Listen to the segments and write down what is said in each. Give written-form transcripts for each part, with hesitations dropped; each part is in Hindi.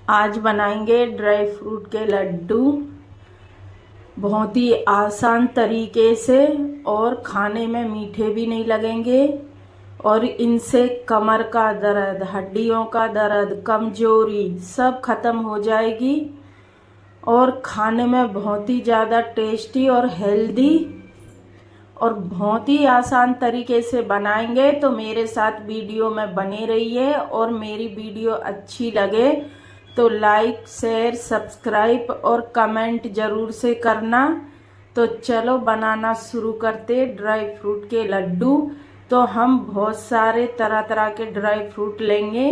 आज बनाएंगे ड्राई फ्रूट के लड्डू बहुत ही आसान तरीके से और खाने में मीठे भी नहीं लगेंगे और इनसे कमर का दर्द, हड्डियों का दर्द, कमजोरी सब खत्म हो जाएगी और खाने में बहुत ही ज़्यादा टेस्टी और हेल्दी और बहुत ही आसान तरीके से बनाएंगे। तो मेरे साथ वीडियो में बने रहिए और मेरी वीडियो अच्छी लगे तो लाइक, शेयर, सब्सक्राइब और कमेंट ज़रूर से करना। तो चलो बनाना शुरू करते ड्राई फ्रूट के लड्डू। तो हम बहुत सारे तरह तरह के ड्राई फ्रूट लेंगे।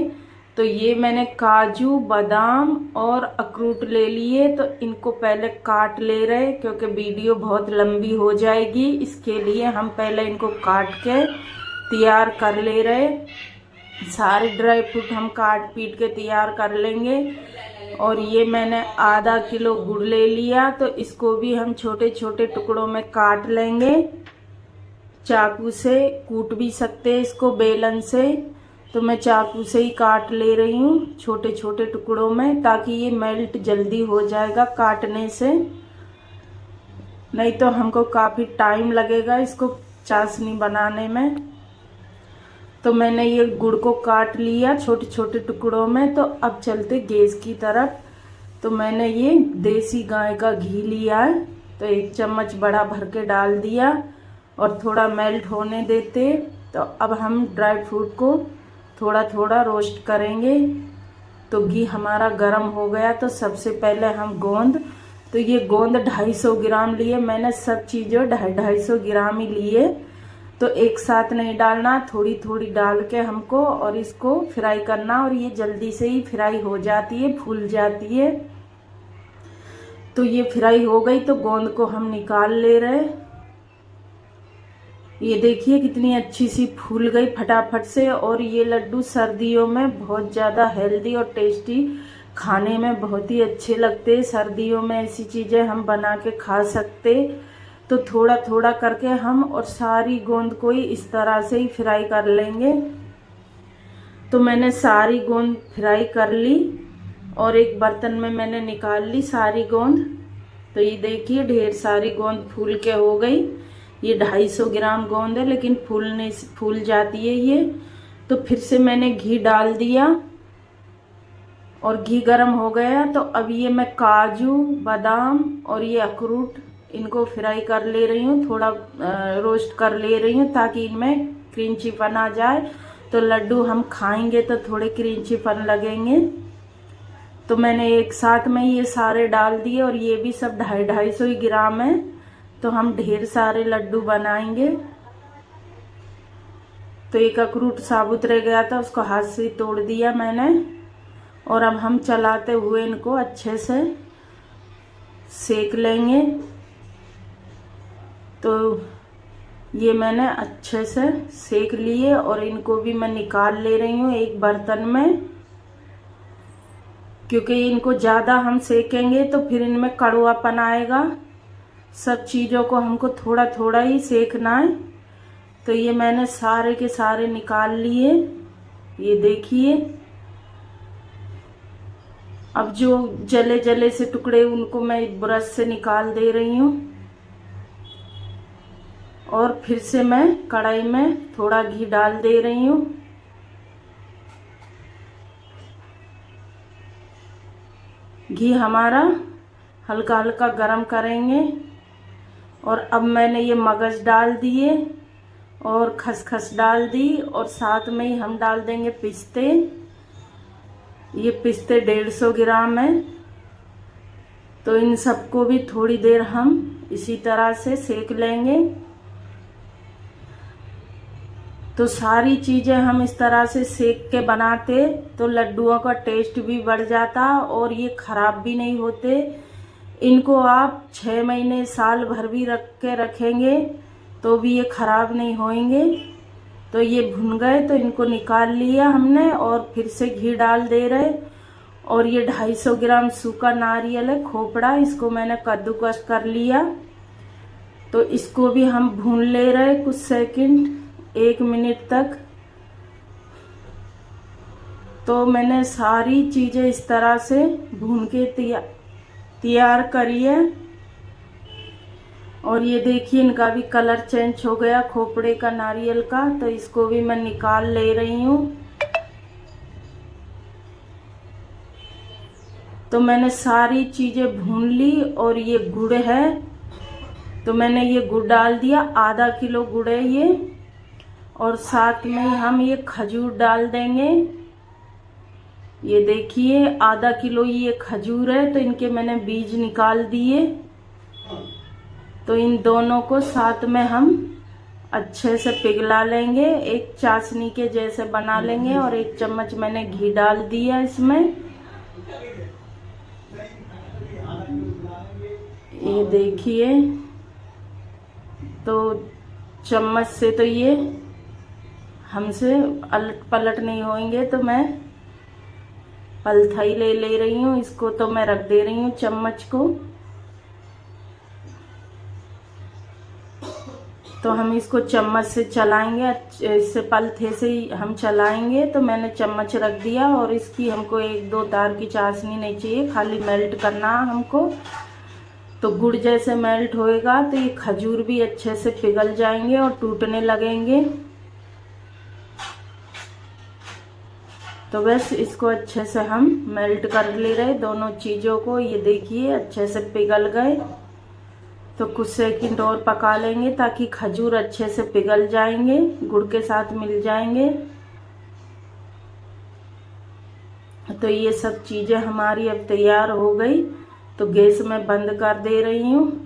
तो ये मैंने काजू, बादाम और अखरोट ले लिए। तो इनको पहले काट ले रहे क्योंकि वीडियो बहुत लंबी हो जाएगी, इसके लिए हम पहले इनको काट के तैयार कर ले रहे। सारे ड्राई फ्रूट हम काट पीट के तैयार कर लेंगे। और ये मैंने आधा किलो गुड़ ले लिया। तो इसको भी हम छोटे छोटे टुकड़ों में काट लेंगे। चाकू से कूट भी सकते हैं इसको, बेलन से। तो मैं चाकू से ही काट ले रही हूँ छोटे छोटे टुकड़ों में, ताकि ये मेल्ट जल्दी हो जाएगा काटने से। नहीं तो हमको काफ़ी टाइम लगेगा इसको चाशनी बनाने में। तो मैंने ये गुड़ को काट लिया छोटे छोटे टुकड़ों में। तो अब चलते गैस की तरफ। तो मैंने ये देसी गाय का घी लिया है। तो 1 चम्मच बड़ा भर के डाल दिया और थोड़ा मेल्ट होने देते। तो अब हम ड्राई फ्रूट को थोड़ा थोड़ा रोस्ट करेंगे। तो घी हमारा गर्म हो गया। तो सबसे पहले हम गोंद, तो ये गोंद 250 ग्राम लिए मैंने। सब चीज़ों 250 ग्राम ही लिए। तो एक साथ नहीं डालना, थोड़ी थोड़ी डाल के हमको और इसको फ्राई करना। और ये जल्दी से ही फ्राई हो जाती है, फूल जाती है। तो ये फ्राई हो गई। तो गोंद को हम निकाल ले रहे। ये देखिए कितनी अच्छी सी फूल गई फटाफट से। और ये लड्डू सर्दियों में बहुत ज़्यादा हेल्दी और टेस्टी, खाने में बहुत ही अच्छे लगते हैं। सर्दियों में ऐसी चीज़ें हम बना के खा सकते। तो थोड़ा थोड़ा करके हम और सारी गोंद को ही इस तरह से ही फ्राई कर लेंगे। तो मैंने सारी गोंद फ्राई कर ली और एक बर्तन में मैंने निकाल ली सारी गोंद। तो ये देखिए ढेर सारी गोंद फूल के हो गई। ये 250 ग्राम गोंद है, लेकिन फूल जाती है ये। तो फिर से मैंने घी डाल दिया और घी गर्म हो गया। तो अब ये मैं काजू, बादाम और ये अखरोट इनको फ्राई कर ले रही हूँ, थोड़ा रोस्ट कर ले रही हूँ, ताकि इनमें क्रंचीपन आ जाए। तो लड्डू हम खाएंगे तो थोड़े क्रंचीपन लगेंगे। तो मैंने एक साथ में ये सारे डाल दिए और ये भी सब 250 ग्राम है। तो हम ढेर सारे लड्डू बनाएंगे। तो एक अखरोट साबुत रह गया था, उसको हाथ से तोड़ दिया मैंने। और अब हम चलाते हुए इनको अच्छे से सेक लेंगे। तो ये मैंने अच्छे से सेक लिए और इनको भी मैं निकाल ले रही हूँ एक बर्तन में, क्योंकि इनको ज़्यादा हम सेकेंगे तो फिर इनमें कड़वापन आएगा। सब चीज़ों को हमको थोड़ा थोड़ा ही सेकना है। तो ये मैंने सारे के सारे निकाल लिए। ये देखिए अब जो जले जले से टुकड़े उनको मैं ब्रश से निकाल दे रही हूँ। और फिर से मैं कढ़ाई में थोड़ा घी डाल दे रही हूँ। घी हमारा हल्का हल्का गरम करेंगे। और अब मैंने ये मगज डाल दिए और खसखस डाल दी और साथ में ही हम डाल देंगे पिस्ते। ये पिस्ते 150 ग्राम है। तो इन सबको भी थोड़ी देर हम इसी तरह से सेक लेंगे। तो सारी चीज़ें हम इस तरह से सेक के बनाते तो लड्डुओं का टेस्ट भी बढ़ जाता और ये खराब भी नहीं होते। इनको आप 6 महीने साल भर भी रख के रखेंगे तो भी ये खराब नहीं होंगे। तो ये भुन गए तो इनको निकाल लिया हमने और फिर से घी डाल दे रहे। और ये 250 ग्राम सूखा नारियल है, खोपड़ा, इसको मैंने कद्दूकस कर लिया। तो इसको भी हम भून ले रहे कुछ सेकंड, 1 मिनट तक। तो मैंने सारी चीज़ें इस तरह से भून के तैयार करी है। और ये देखिए इनका भी कलर चेंज हो गया खोपड़े का, नारियल का। तो इसको भी मैं निकाल ले रही हूँ। तो मैंने सारी चीज़ें भून ली। और ये गुड़ है, तो मैंने ये गुड़ डाल दिया, आधा किलो गुड़ है ये। और साथ में हम ये खजूर डाल देंगे। ये देखिए आधा किलो ये खजूर है, तो इनके मैंने बीज निकाल दिए। तो इन दोनों को साथ में हम अच्छे से पिघला लेंगे, एक चाशनी के जैसे बना लेंगे। और 1 चम्मच मैंने घी डाल दिया इसमें। ये देखिए, तो चम्मच से तो ये हमसे अलट पलट नहीं होंगे, तो मैं पलथाई ले रही हूँ इसको। तो मैं रख दे रही हूँ चम्मच को। तो हम इसको चम्मच से चलाएंगे, इससे पलथे से ही हम चलाएंगे। तो मैंने चम्मच रख दिया। और इसकी हमको 1-2 तार की चाशनी नहीं चाहिए, खाली मेल्ट करना हमको। तो गुड़ जैसे मेल्ट होएगा तो ये खजूर भी अच्छे से पिघल जाएंगे और टूटने लगेंगे। तो बस इसको अच्छे से हम मेल्ट कर ले रहे दोनों चीज़ों को। ये देखिए अच्छे से पिघल गए। तो कुछ सेकंड और पका लेंगे ताकि खजूर अच्छे से पिघल जाएंगे, गुड़ के साथ मिल जाएंगे। तो ये सब चीज़ें हमारी अब तैयार हो गई। तो गैस में बंद कर दे रही हूँ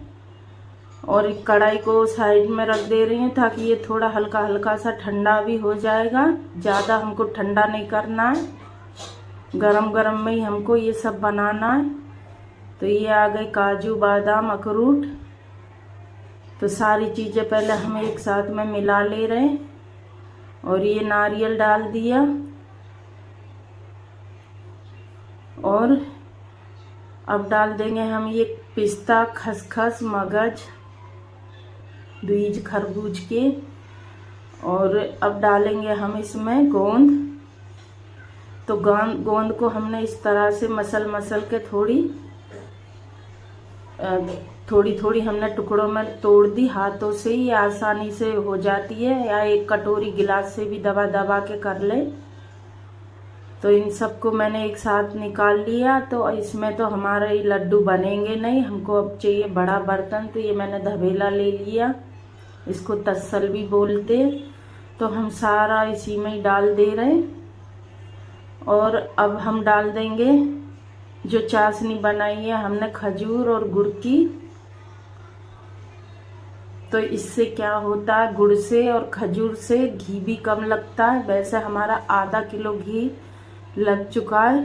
और कढ़ाई को साइड में रख दे रही हूँ ताकि ये थोड़ा हल्का हल्का सा ठंडा भी हो जाएगा। ज़्यादा हमको ठंडा नहीं करना है, गरम गरम में ही हमको ये सब बनाना है। तो ये आ गए काजू, बादाम, अखरोट। तो सारी चीज़ें पहले हम एक साथ में मिला ले रहे हैं। और ये नारियल डाल दिया। और अब डाल देंगे हम ये पिस्ता, खसखस, मगज, बीज खरबूज के। और अब डालेंगे हम इसमें गोंद। तो गोंद को हमने इस तरह से मसल के थोड़ी थोड़ी हमने टुकड़ों में तोड़ दी। हाथों से ही आसानी से हो जाती है, या एक कटोरी गिलास से भी दबा के कर ले। तो इन सबको मैंने एक साथ निकाल लिया। तो इसमें तो हमारे लड्डू बनेंगे नहीं, हमको अब चाहिए बड़ा बर्तन। तो ये मैंने धबेला ले लिया, इसको तस्सल भी बोलते। तो हम सारा इसी में ही डाल दे रहे। और अब हम डाल देंगे जो चाशनी बनाई है हमने खजूर और गुड़ की। तो इससे क्या होता है, गुड़ से और खजूर से घी भी कम लगता है। वैसे हमारा आधा किलो घी लग चुका है।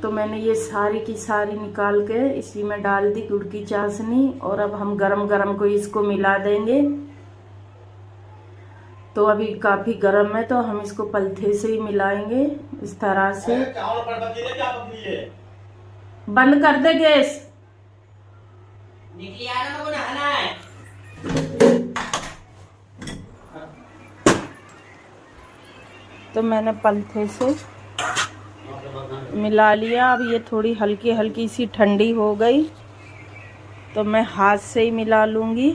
तो मैंने ये सारी की सारी निकाल के इसी में डाल दी गुड़ की चाशनी। और अब हम गरम गरम को इसको मिला देंगे। तो अभी काफी गरम है, तो हम इसको पलथे से ही मिलाएंगे इस तरह से। बंद कर दे गैस। तो मैंने पलथे से मिला लिया। अब ये थोड़ी हल्की हल्की सी ठंडी हो गई, तो मैं हाथ से ही मिला लूँगी।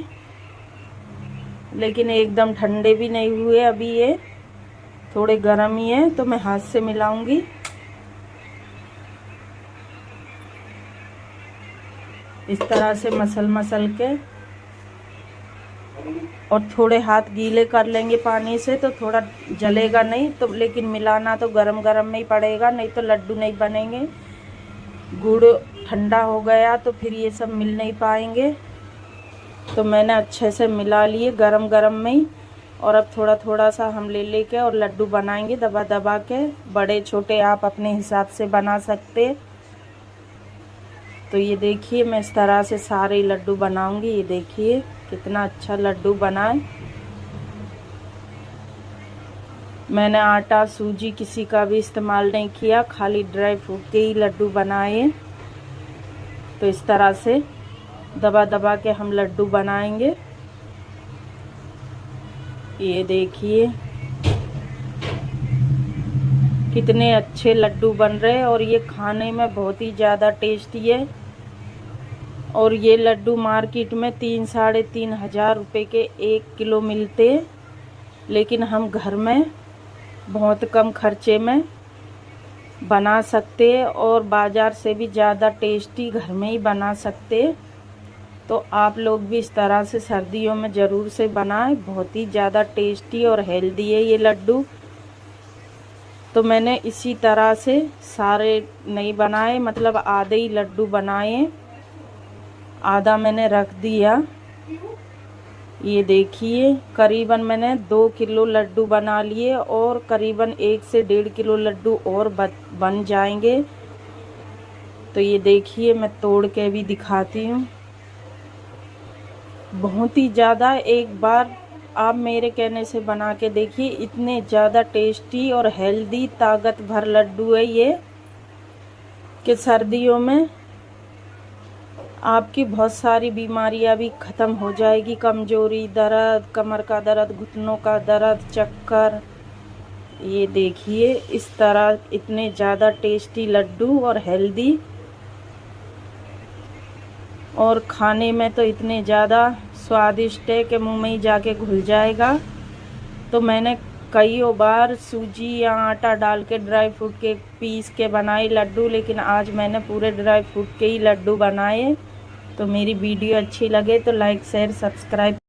लेकिन एकदम ठंडे भी नहीं हुए, अभी ये थोड़े गर्म ही है, तो मैं हाथ से मिलाऊंगी। इस तरह से मसल के। और थोड़े हाथ गीले कर लेंगे पानी से, तो थोड़ा जलेगा नहीं। तो लेकिन मिलाना तो गरम गरम में ही पड़ेगा, नहीं तो लड्डू नहीं बनेंगे। गुड़ ठंडा हो गया तो फिर ये सब मिल नहीं पाएंगे। तो मैंने अच्छे से मिला लिए गरम गरम में ही। और अब थोड़ा थोड़ा सा हम ले के और लड्डू बनाएंगे दबा के। बड़े छोटे आप अपने हिसाब से बना सकते। तो ये देखिए मैं इस तरह से सारे लड्डू बनाऊंगी। ये देखिए कितना अच्छा लड्डू बना है। मैंने आटा, सूजी किसी का भी इस्तेमाल नहीं किया, खाली ड्राई फ्रूट के ही लड्डू बनाए। तो इस तरह से दबा के हम लड्डू बनाएंगे। ये देखिए कितने अच्छे लड्डू बन रहे हैं और ये खाने में बहुत ही ज़्यादा टेस्टी है। और ये लड्डू मार्केट में 3-3.5 रुपए के 1 किलो मिलते, लेकिन हम घर में बहुत कम खर्चे में बना सकते हैं और बाज़ार से भी ज़्यादा टेस्टी घर में ही बना सकते। तो आप लोग भी इस तरह से सर्दियों में ज़रूर से बनाएं, बहुत ही ज़्यादा टेस्टी और हेल्दी है ये लड्डू। तो मैंने इसी तरह से सारे नहीं बनाए, मतलब आधे ही लड्डू बनाए, आधा मैंने रख दिया। ये देखिए करीबन मैंने 2 किलो लड्डू बना लिए और करीबन 1 से 1.5 किलो लड्डू और बन जाएंगे। तो ये देखिए मैं तोड़ के भी दिखाती हूँ। बहुत ही ज़्यादा, एक बार आप मेरे कहने से बना के देखिए, इतने ज़्यादा टेस्टी और हेल्दी ताकत भर लड्डू है ये कि सर्दियों में आपकी बहुत सारी बीमारियां भी ख़त्म हो जाएगी। कमज़ोरी, दर्द, कमर का दर्द, घुटनों का दर्द, चक्कर। ये देखिए इस तरह इतने ज़्यादा टेस्टी लड्डू और हेल्दी, और खाने में तो इतने ज़्यादा स्वादिष्ट है कि मुंह में ही जाके घुल जाएगा। तो मैंने कई बार सूजी या आटा डाल के ड्राई फ्रूट के पीस के बनाए लड्डू, लेकिन आज मैंने पूरे ड्राई फ्रूट के ही लड्डू बनाए। तो मेरी वीडियो अच्छी लगे तो लाइक, शेयर, सब्सक्राइब